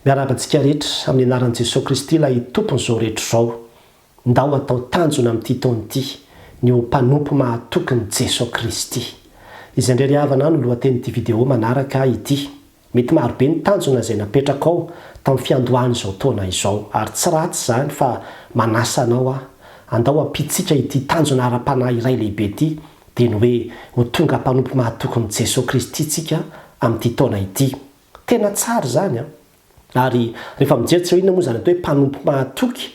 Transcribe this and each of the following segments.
miarakantsika rehetra amin'ny anaran'i Jesosy Kristy ilay tompon'izao rehetra izao. Ndao atao tanjona amin'ity taona ity ny mpanompo mahatokony Jesosy Kristy. Izay indray ry havana no lohatenin'ity vidéo manaraka ity. Mety marobe ny tanjona izay napetraka ao tamin'ny fiandohan'izao taona izao. Ary tsy ratsy izany fa manasa anao andao ampitsika ity tanjona ara-panahy iray lehibe ity dia ny hoe ho tonga mpanompo mahatokony Jesosy Kristy tsika amin'ity taona ity. Tena tsara izany Ary rehefa mijery inona moa zany atao hoe mpanompo mahatoky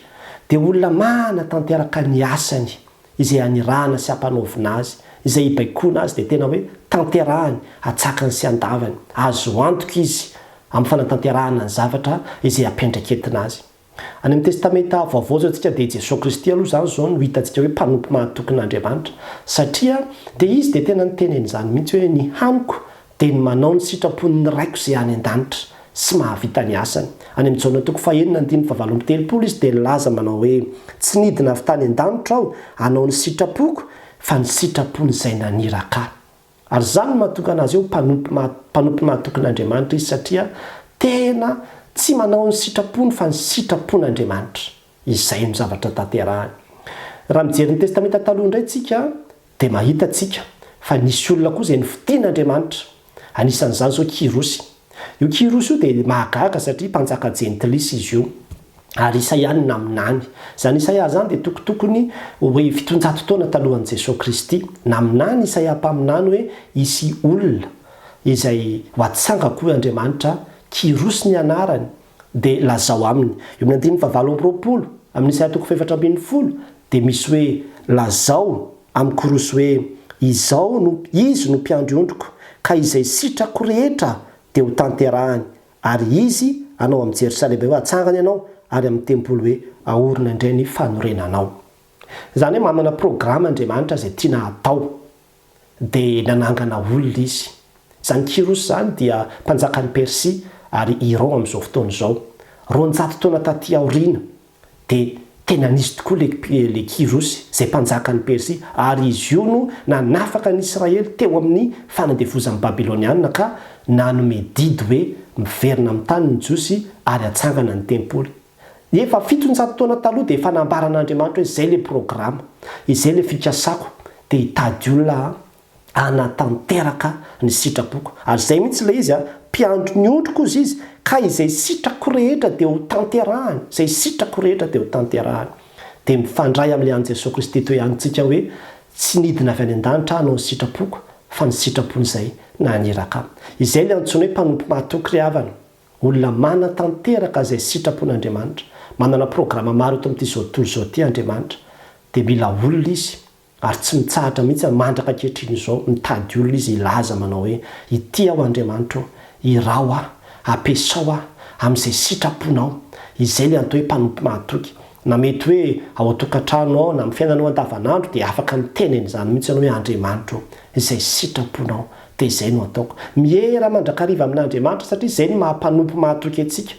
dia olona manatanteraka ny asany izay anirahana sy hampanaovina azy, izay hibaikona azy dia tena hoe tanterahany, atsakany sy andavany, azo antoka izy amin'ny fanatanterahana ny zavatra izay ampiandraketina azy. Any amin'ny testamenta vaovao zao antsika dia Jesosy Kristy aloha zany zao no hitantsika hoe mpanompo mahatokin'Andriamanitra, satria dia izy dia tena niteneny izany mihitsy hoe ny haniko dia ny manao ny sitrapon'ny raiko izay any an-danitra sy mahavita ny asany. Any amin'ny Jaona toko 4:7 izy dia nilaza manao hoe tsy nidina avy tany an-danitra aho hanao ny sitrapoko fa ny sitrapony izay naniraka. Ary izany mahatonga anazy eo mpanompo mahatokin'Andriamanitra izy, satria tena tsy manao ny sitrapony fa ny sitrapon'Andriamanitra. Izay no zavatra tanterahany. Raha mijery ny testamenta taloha indray tsika dia mahita tsika fa nisy olona koa izay nividian'Andriamanitra. Anisan'izany zao Kirosy. Io Kirosy io dia mahagaga satria mpanjaka jentilisa izy io. Ary Isaia ny naminany. Izany Isaia zany dia tokotokony hoe 700 taona talohan'i Jesosy Kristy. Naminany Isaia mpaminany hoe isy olona izay ho atsangako Andriamanitra, Kirosy ny anarany, dia lazao aminy. Eo amin'ny 9:20 amin'ny Isaia toko 4:10 dia misy hoe lazao amin'ny Kirosy hoe izy no mpiandry-ondriko ka izay sitrako rehetra dia ho tanterahany, ary izy anao amin'ny Jerosalema hoe atsangany ianao, ary amin'ny tempolo hoe ahorona indray ny fanorenanao. Izany hoe manana programa Andriamanitra izay tiana atao dia nanangana olona izy. Izany Kirosy izany dia mpanjakan'ny Persia ary Iran amin'izao fotoana izao. 200 taona taty aoriana dia tena nisy tokoa le Kirosy izay mpanjakan'ny Persia, ary izy io no nanafaka ny Israely teo amin'ny fanandevozan'ny Babiloniana ka nanome didy hoe miverina amin'ny tany ny Jiosy ary atsangana ny tempoly. Efa 700 taona taloha dia efa nambaran'Andriamanitra hoe izay le programa, izay le fikasako, dia hitady olona anatanteraka ny sitrapoko. Ary izay mihitsy ilay izy mpiandro ny ondriko izy ka izay sitrako rehetra dia ho tanterahany, izay sitrako rehetra dia ho tanterahany. Dia mifandray amin'ilay an'i Jesosy Kristy toy ihany hoe tsy nidina avy any an-danitra hanao ny sitrapoko fa ny sitrapony izay naniraka. Izay ilay antsoina hoe mpanompo mahatoky ry havana. Olona manatanteraka izay sitrapon'Andriamanitra, manana programa maro eto amin'ity zao tontolo izao ity Andriamanitra, dia mila olona izy. Ary tsy mitsahatra mihitsy mandraka ankehitriny izao, mitady olona izy ilaza manao hoe ity aho Andriamanitra, irao ampiasao amin'izay sitraponao. Izay ilay antao hoe mpanompo mahatoky. Na mety hoe ao an-tokantrano ao na amin'ny fiainanao andavanandro dia afaka miteneny izany mihitsy ianao hoe Andriamanitra, izay sitraponao dia izay no ataoko. Mihera mandrakariva amin'Andriamanitra satria izay no mahampanompo mahatoky antsika.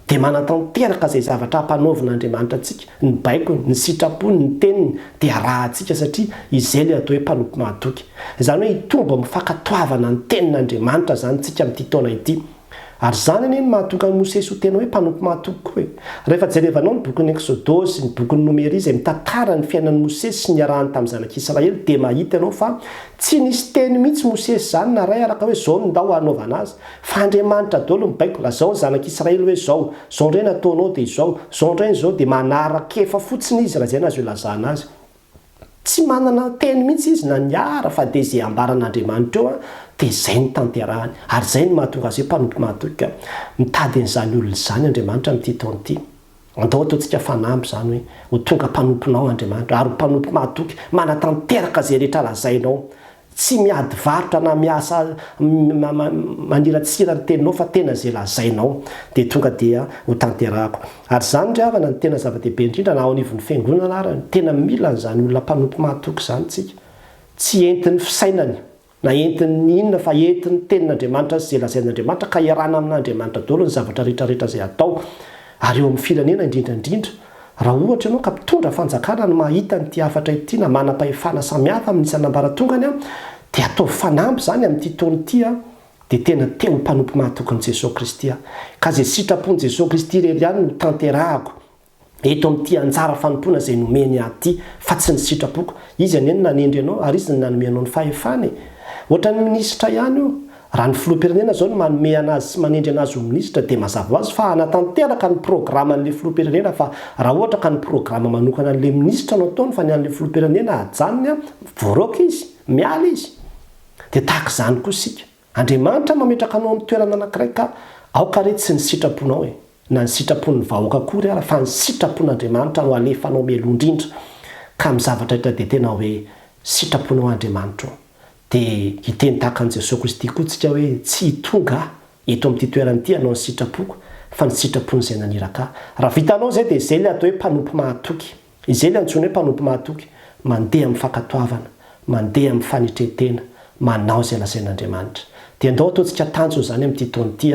Dia manatanteraka izay zavatra hampanaovin'Andriamanitra antsika, ny baikony, ny sitrapony, ny teniny dia rahantsika satria izay ilay atao hoe mpanompo mahatoky. Izany hoe hitomba mifakatoavana ny tenin'Andriamanitra zany tsika amin'ity taona ity. Ary izany anie no mahatonga ny Mosesy ho tena hoe mpanompo mahatoky koa. Rehefa jerevanao ny bokin'ny Exodosy, ny bokin'ny Nomery izay mitantara ny fiainan'ny Mosesy sy ny arahany tamin'ny zanak'Israely, dia mahita ianao fa tsy nisy teny mihitsy Mosesy zany na ray araka hoe zao no ndao hanaovana azy, fa Andriamanitra daholo mibaiko lazao ny zanak'Israely hoe zao indray nataonao dia zao indray izao, dia manaraka fotsiny izy raha izay nazy ho lazana azy. Tsy manana teny mihitsy izy na niara fa dia izay ambaran'Andriamanitra eo dia izay ny tanterahany. Ary izay no mahatonga azy hoe mpanompo mahatoky. Mitady an'izany olona izany Andriamanitra amin'ity taona ity. Andao ataontsika fanampy izany hoe ho tonga mpanomponao Andriamanitra, ary mpanompo mahatoky manatanteraka izay rehetra lazainao. Tsy miady varotra na miasa maniratsira ny teninao fa tena izay lazainao dia tonga dia ho tanterahako. Ary izany ry havana ny tena zava-dehibe indrindra na ao anivon'ny fiangonana ary tena mila an'izany olona mpanompo mahatoky izany tsika. Tsy entin'ny fisainany na entin'ny inona fa entin'ny tenin'Andriamanitra izay lazain'Andriamanitra ka iarana amin'Andriamanitra daholo ny zavatra rehetrarehetra izay atao. Ary eo amin'ny firenena indrindrandrindra, raha ohatra ianao ka mpitondra fanjakana no mahita n'ity hafatra ity na manam-pahefana samihafa amin'ny isan'ambaratongany dia atao fanampy izany amin'ity taona ity dia tena teo mpanompo mahatokony Jesosy Kristy ka zay sitrapony Jesosy Kristy rery ihany no tanterahako eto amin'ity anjara fanompoana izay nomeny aty fa tsy ny sitrapoko izy anieny nanendry anao ary izy ny nanome anao ny fahefany ohatran'ny minisitra ihany io raha ny filoha-pirenena zao no manome anazy sy manendry anazy ho minisitra dia mazava ho azy fa anatanteraka ny programa an'ilay filoha-pirenena fa raha ohatra ka ny programa manokana an'ilay minisitra no ataony fa ny an'ilay filoha-pirenena ajanony voaroaka izy miala izy dia tahaka izany koa isika Andriamanitra mametraka anao amin'ny toerana anankiray ka aoka reto tsy ny sitraponao na ny sitrapon'ny vahoaka kory ara fa ny sitrapon'Andriamanitra no alefanao melondrindra ka amin'ny zavatra rehetra dia tena hoe sitraponao Andriamanitra dia hiteny tahaka an'i Jesosy Kristy koa tsika hoe tsy tonga eto amin'ity toerana ity anao ny sitrapoko fa ny sitrapony izay naniraka raha vitanao zay dia izay ilay atao hoe mpanompo mahatoky izay ilay antsoina hoe mpanompo mahatoky mandeha amin'ny fankatoavana mandeha amin'ny fanitretena manao izay lazain'Andriamanitra dia andao ataontsika tanjona izany amin'ity taona ity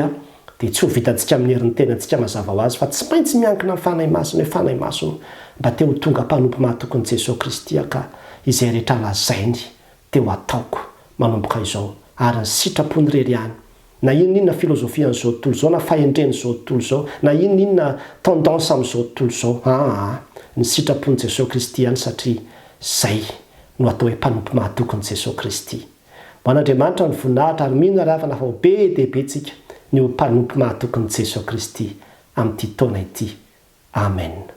dia tsy ho vitantsika amin'ny herin'ny tenantsika mazava ho azy fa tsy maintsy miankina amin'ny fanahy masina hoe fanahy masina mba teo tonga mpanompo mahatokon'i Jesosy Kristy ka izay rehetra lazainy teo ataoko manomboka izao ary ny sitrapony rery ihany na inona filozofia an'izao tontolo izao na fahendren'izao tontolo izao na inona tendance amin'izao tontolo izao ny sitrapon'i Jesosy Kristy ihany satria izay no atao hoe mpanompo mahatokon'i Jesosy Kristy ho an'Andriamanitra ny voninahitra ary mino ary havana fa ho be dia be tsika ny ho mpanompo mahatokon'i Jesosy Kristy amin'ity taona ity amen